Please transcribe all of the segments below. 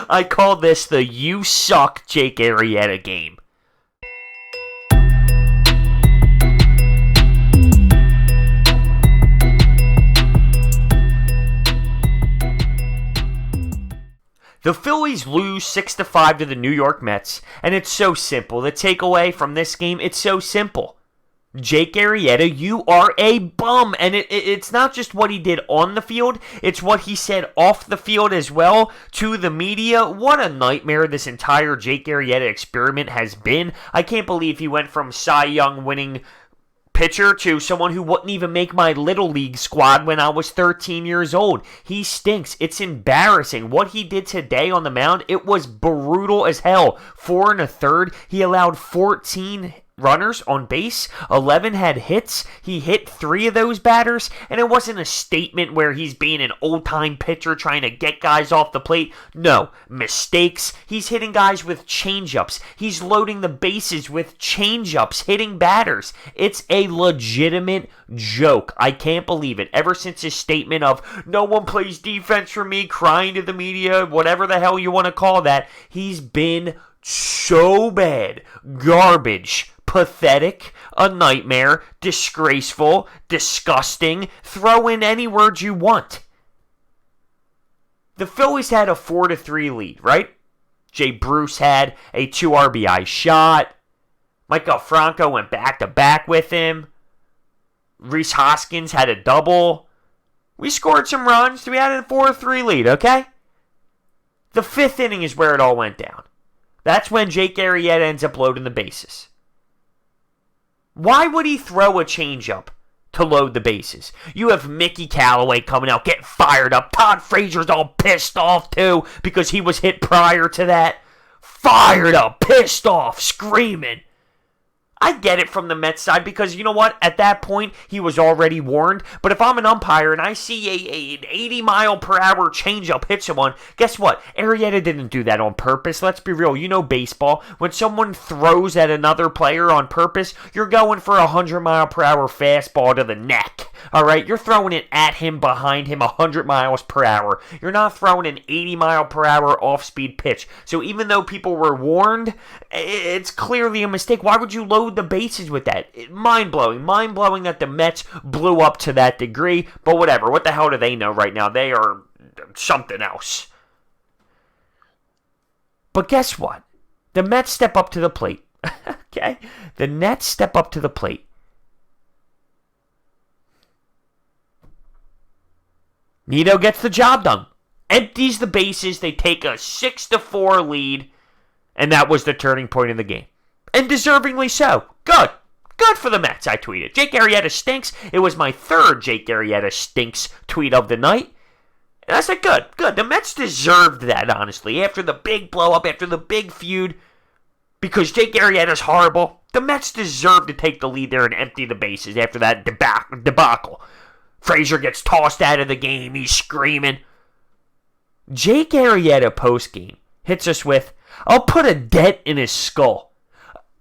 I call this the "You Suck" Jake Arrieta game. The Phillies lose 6-5 to the New York Mets, and it's so simple. The takeaway from this game, it's so simple. Jake Arrieta, you are a bum. And it's not just what he did on the field, it's what he said off the field as well to the media. What a nightmare this entire Jake Arrieta experiment has been. I can't believe he went from Cy Young winning pitcher to someone who wouldn't even make my Little League squad when I was 13 years old. He stinks. It's embarrassing. What he did today on the mound, it was brutal as hell. 4 1/3. He allowed 14 runners on base, 11 had hits. He hit 3 of those batters, and it wasn't a statement where he's being an old-time pitcher trying to get guys off the plate. No, mistakes. He's hitting guys with changeups. He's loading the bases with changeups, hitting batters. It's a legitimate joke. I can't believe it. Ever since his statement of, no one plays defense for me, crying to the media, whatever the hell you want to call that, he's been so bad. Garbage. Pathetic, a nightmare, disgraceful, disgusting. Throw in any word you want. The Phillies had a 4-3 lead, right? Jay Bruce had a 2 RBI shot. Michael Franco went back-to-back with him. Rhys Hoskins had a double. We scored some runs. We had a 4-3 lead, okay? The 5th inning is where it all went down. That's when Jake Arrieta ends up loading the bases. Why would he throw a changeup to load the bases? You have Mickey Callaway coming out, getting fired up. Todd Frazier's all pissed off, too, because he was hit prior to that. Fired up, pissed off, screaming. I get it from the Mets side because, you know what? At that point, he was already warned. But if I'm an umpire and I see an 80-mile-per-hour changeup hit someone, guess what? Arrieta didn't do that on purpose. Let's be real. You know baseball. When someone throws at another player on purpose, you're going for a 100-mile-per-hour fastball to the neck. All right? You're throwing it at him, behind him, 100 miles per hour. You're not throwing an 80-mile-per-hour off-speed pitch. So even though people were warned, it's clearly a mistake. Why would you load the bases with that? Mind-blowing. Mind-blowing that the Mets blew up to that degree. But whatever. What the hell do they know right now? They are something else. But guess what? The Mets step up to the plate. Okay? The Nets step up to the plate. Nido gets the job done. Empties the bases. They take a 6-4 lead. And that was the turning point of the game. And deservingly so. Good. Good for the Mets, I tweeted. Jake Arrieta stinks. It was my 3rd Jake Arrieta stinks tweet of the night. And I said, good, good. The Mets deserved that, honestly. After the big blow-up, after the big feud, because Jake Arrieta's horrible, the Mets deserved to take the lead there and empty the bases after that debacle. Frazier gets tossed out of the game. He's screaming. Jake Arrieta postgame hits us with, I'll put a dent in his skull.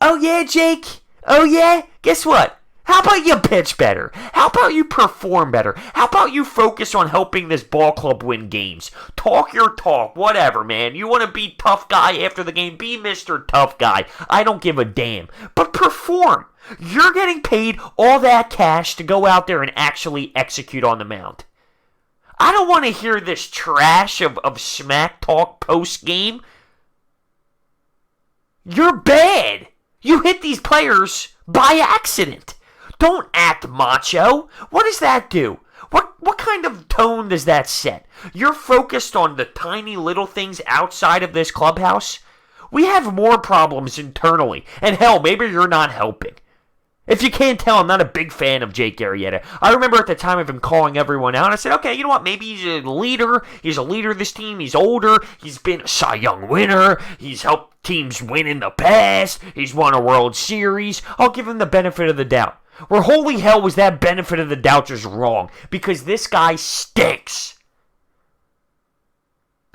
Oh yeah, Jake? Oh yeah? Guess what? How about you pitch better? How about you perform better? How about you focus on helping this ball club win games? Talk your talk, whatever, man. You want to be tough guy after the game? Be Mr. Tough Guy. I don't give a damn. But perform. You're getting paid all that cash to go out there and actually execute on the mound. I don't want to hear this trash of smack talk post-game. You're bad. You hit these players by accident. Don't act macho. What does that do? What kind of tone does that set? You're focused on the tiny little things outside of this clubhouse? We have more problems internally. And hell, maybe you're not helping. If you can't tell, I'm not a big fan of Jake Arrieta. I remember at the time of him calling everyone out, I said, okay, you know what, maybe he's a leader. He's a leader of this team. He's older. He's been a Cy Young winner. He's helped teams win in the past. He's won a World Series. I'll give him the benefit of the doubt. Where holy hell was that benefit of the doubt just wrong? Because this guy stinks.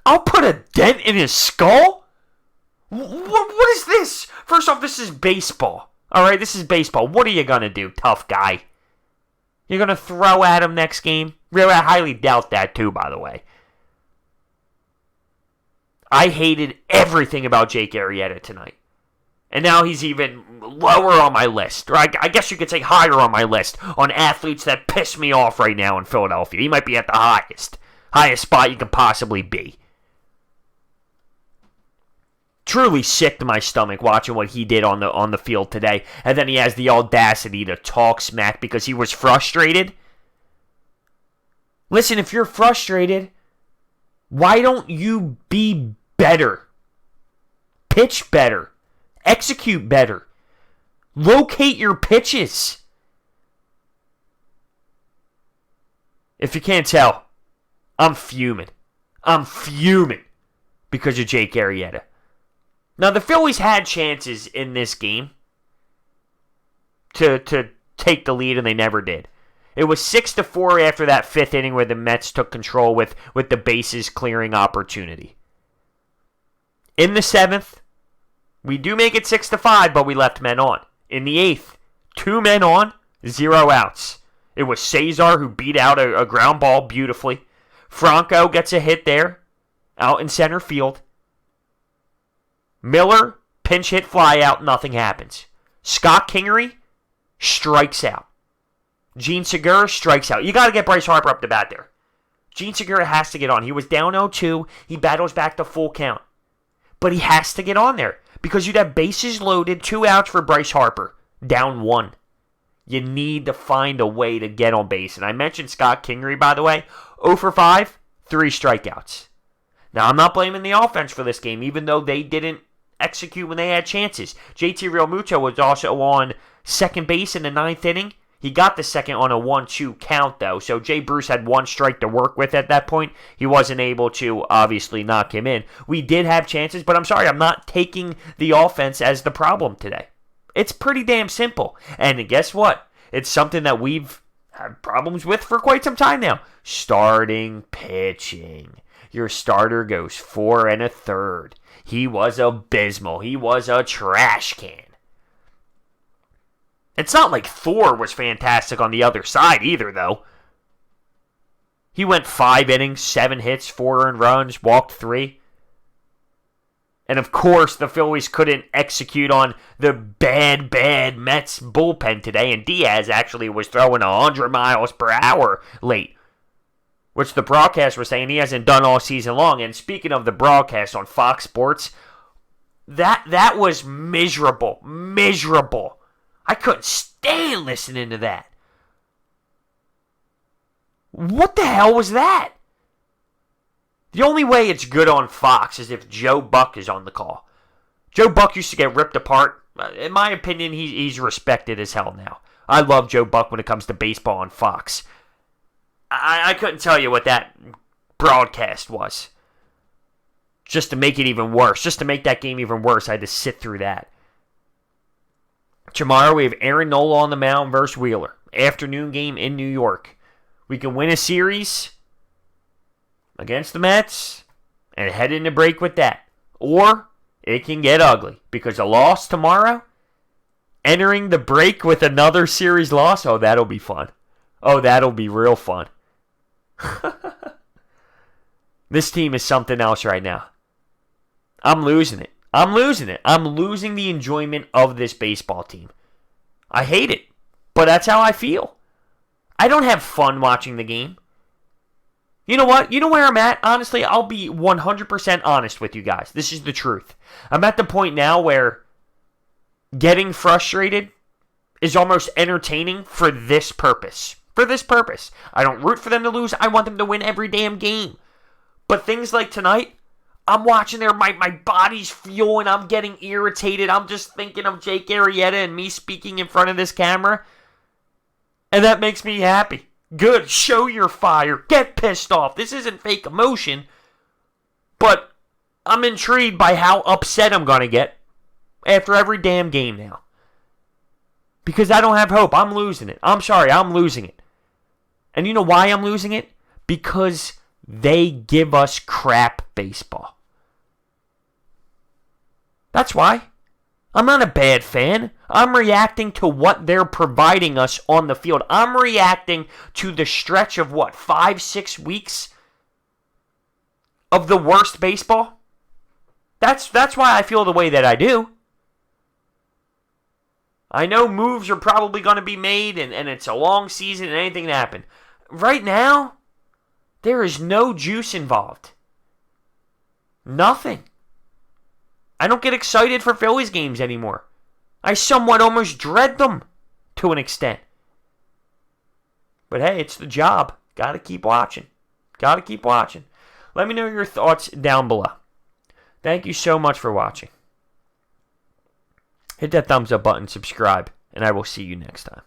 I'll put a dent in his skull? What is this? First off, this is baseball. Alright, this is baseball. What are you going to do, tough guy? You're going to throw at him next game? Really, I highly doubt that too, by the way. I hated everything about Jake Arrieta tonight. And now he's even lower on my list. Or I guess you could say higher on my list on athletes that piss me off right now in Philadelphia. He might be at the highest spot you could possibly be. Truly sick to my stomach watching what he did on the field today. And then he has the audacity to talk smack because he was frustrated. Listen, if you're frustrated, why don't you be better? Pitch better. Execute better. Locate your pitches. If you can't tell, I'm fuming. I'm fuming because of Jake Arrieta. Now, the Phillies had chances in this game to take the lead, and they never did. It was 6-4 after that fifth inning where the Mets took control with the bases clearing opportunity. In the seventh, we do make it 6-5, but we left men on. In the eighth, 2 men on, 0 outs. It was Cesar who beat out a ground ball beautifully. Franco gets a hit there, out in center field. Miller, pinch hit fly out, nothing happens. Scott Kingery strikes out. Gene Segura strikes out. You got to get Bryce Harper up to bat there. Gene Segura has to get on. He was down 0-2. He battles back to full count. But he has to get on there because you'd have bases loaded, 2 outs for Bryce Harper, down 1. You need to find a way to get on base. And I mentioned Scott Kingery, by the way, 0 for 5, 3 strikeouts. Now, I'm not blaming the offense for this game, even though they didn't execute when they had chances. JT Realmuto was also on second base in the 9th inning. He got the second on a 1-2 count, though, so Jay Bruce had 1 strike to work with at that point. He wasn't able to, obviously, knock him in. We did have chances, but I'm sorry, I'm not taking the offense as the problem today. It's pretty damn simple. And guess what? It's something that we've had problems with for quite some time now. Starting pitching. Your starter goes 4 1/3. He was abysmal. He was a trash can. It's not like Thor was fantastic on the other side either, though. He went 5 innings, 7 hits, 4 earned runs, walked 3. And of course, the Phillies couldn't execute on the bad Mets bullpen today. And Diaz actually was throwing 100 miles per hour late, which the broadcast was saying he hasn't done all season long. And speaking of the broadcast on Fox Sports, that was miserable. Miserable. I couldn't stand listening to that. What the hell was that? The only way it's good on Fox is if Joe Buck is on the call. Joe Buck used to get ripped apart. In my opinion, he's respected as hell now. I love Joe Buck when it comes to baseball on Fox. I couldn't tell you what that broadcast was. Just to make it even worse. Just to make that game even worse, I had to sit through that. Tomorrow we have Aaron Nola on the mound versus Wheeler. Afternoon game in New York. We can win a series against the Mets and head into break with that. Or it can get ugly because a loss tomorrow, entering the break with another series loss, oh, that'll be fun. Oh, that'll be real fun. This team is something else right now. I'm losing it. I'm losing the enjoyment of this baseball team. I hate it, but that's how I feel. I don't have fun watching the game. You know what? You know where I'm at? Honestly, I'll be 100% honest with you guys. This is the truth. I'm at the point now where getting frustrated is almost entertaining for this purpose. For this purpose. I don't root for them to lose. I want them to win every damn game. But things like tonight, I'm watching there, my body's fueling, I'm getting irritated. I'm just thinking of Jake Arrieta and me speaking in front of this camera. And that makes me happy. Good, show your fire, get pissed off. This isn't fake emotion, but I'm intrigued by how upset I'm going to get after every damn game now. Because I don't have hope. I'm losing it. I'm sorry, I'm losing it. And you know why I'm losing it? Because they give us crap baseball. That's why. I'm not a bad fan. I'm reacting to what they're providing us on the field. I'm reacting to the stretch of 5-6 weeks of the worst baseball? That's why I feel the way that I do. I know moves are probably going to be made, and it's a long season and anything can happen. Right now, there is no juice involved. Nothing. I don't get excited for Phillies games anymore. I somewhat almost dread them to an extent. But hey, it's the job. Gotta keep watching. Let me know your thoughts down below. Thank you so much for watching. Hit that thumbs up button, subscribe, and I will see you next time.